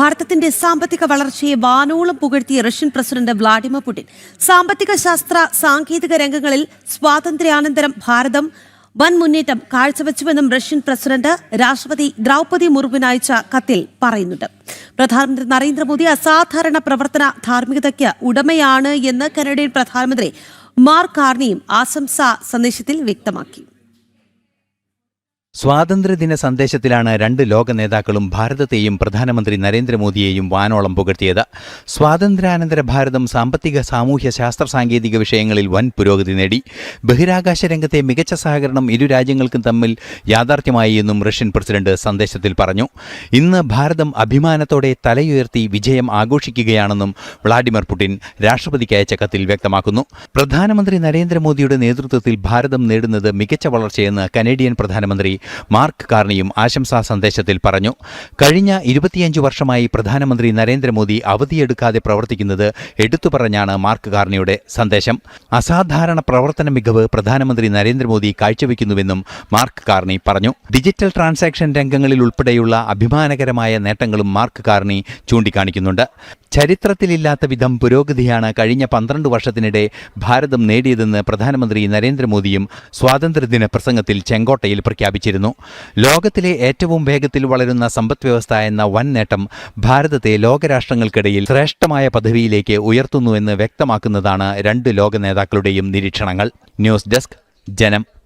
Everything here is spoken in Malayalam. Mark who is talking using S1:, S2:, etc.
S1: ഭാരതത്തിന്റെ സാമ്പത്തിക വളർച്ചയെ വാനോളം പുകഴ്ത്തിയ റഷ്യൻ പ്രസിഡന്റ് വ്ളാഡിമിർ പുടിൻ സാമ്പത്തിക ശാസ്ത്ര സാങ്കേതിക രംഗങ്ങളിൽ സ്വാതന്ത്ര്യാനന്തരം ഭാരതം വൻ മുന്നേറ്റം കാഴ്ചവെച്ചുവെന്നും റഷ്യൻ പ്രസിഡന്റ് രാഷ്ട്രപതി ദ്രൗപദി മുർമുവിന് അയച്ച കത്തിൽ പറയുന്നുണ്ട്. പ്രധാനമന്ത്രി നരേന്ദ്രമോദി അസാധാരണ പ്രവർത്തന ധാർമ്മികതയ്ക്ക് ഉടമയാണ് എന്ന് കനഡിയൻ പ്രധാനമന്ത്രി മാർക്ക് കാർണിയും ആശംസാ സന്ദേശത്തിൽ വ്യക്തമാക്കി.
S2: സ്വാതന്ത്ര്യദിന സന്ദേശത്തിലാണ് രണ്ട് ലോക നേതാക്കളും ഭാരതത്തെയും പ്രധാനമന്ത്രി നരേന്ദ്രമോദിയെയും വാനോളം പുകഴ്ത്തിയത്. സ്വാതന്ത്ര്യാനന്തര ഭാരതം സാമ്പത്തിക, സാമൂഹ്യ, ശാസ്ത്ര സാങ്കേതിക വിഷയങ്ങളിൽ വൻ പുരോഗതി നേടി. ബഹിരാകാശ രംഗത്തെ മികച്ച സഹകരണം ഇരു രാജ്യങ്ങൾക്കും തമ്മിൽ യാഥാർത്ഥ്യമായി എന്നും റഷ്യൻ പ്രസിഡന്റ് സന്ദേശത്തിൽ പറഞ്ഞു. ഇന്ന് ഭാരതം അഭിമാനത്തോടെ തലയുയർത്തി വിജയം ആഘോഷിക്കുകയാണെന്നും വ്ളാഡിമിർ പുടിൻ രാഷ്ട്രപതിക്ക് അയച്ച കത്തിൽ വ്യക്തമാക്കുന്നു. പ്രധാനമന്ത്രി നരേന്ദ്രമോദിയുടെ നേതൃത്വത്തിൽ ഭാരതം നേടുന്നത് മികച്ച വളർച്ചയെന്ന് കനേഡിയൻ പ്രധാനമന്ത്രി മാർക്ക് കാർണിയും ആശംസാ സന്ദേശത്തിൽ പറഞ്ഞു. കഴിഞ്ഞ 25 വർഷമായി പ്രധാനമന്ത്രി നരേന്ദ്രമോദി അവധിയെടുക്കാതെ പ്രവർത്തിക്കുന്നത് എടുത്തുപറഞ്ഞാണ് മാർക്ക് കാർണിയുടെ സന്ദേശം. അസാധാരണ പ്രവർത്തന മികവ് പ്രധാനമന്ത്രി നരേന്ദ്രമോദി കാഴ്ചവെക്കുന്നുവെന്നും മാർക്ക് കാർണി പറഞ്ഞു. ഡിജിറ്റൽ ട്രാൻസാക്ഷൻ രംഗങ്ങളിൽ ഉൾപ്പെടെയുള്ള അഭിമാനകരമായ നേട്ടങ്ങളും മാർക്ക് കാർണി ചൂണ്ടിക്കാണിക്കുന്നുണ്ട്. ചരിത്രത്തിലില്ലാത്ത വിധം പുരോഗതിയാണ് കഴിഞ്ഞ 12 വർഷത്തിനിടെ ഭാരതം നേടിയതെന്ന് പ്രധാനമന്ത്രി നരേന്ദ്രമോദിയും സ്വാതന്ത്ര്യദിന പ്രസംഗത്തിൽ ചെങ്കോട്ടയിൽ പ്രഖ്യാപിച്ചിരുന്നു. ലോകത്തിലെ ഏറ്റവും വേഗത്തിൽ വളരുന്ന സമ്പദ്വ്യവസ്ഥ എന്ന വൻ നേട്ടം ഭാരതത്തെ ലോകരാഷ്ട്രങ്ങൾക്കിടയിൽ ശ്രേഷ്ഠമായ പദവിയിലേക്ക് ഉയർത്തുന്നുവെന്ന് വ്യക്തമാക്കുന്നതാണ് രണ്ട് ലോക നേതാക്കളുടെയും നിരീക്ഷണങ്ങൾ. ന്യൂസ് ഡെസ്ക്, ജനം.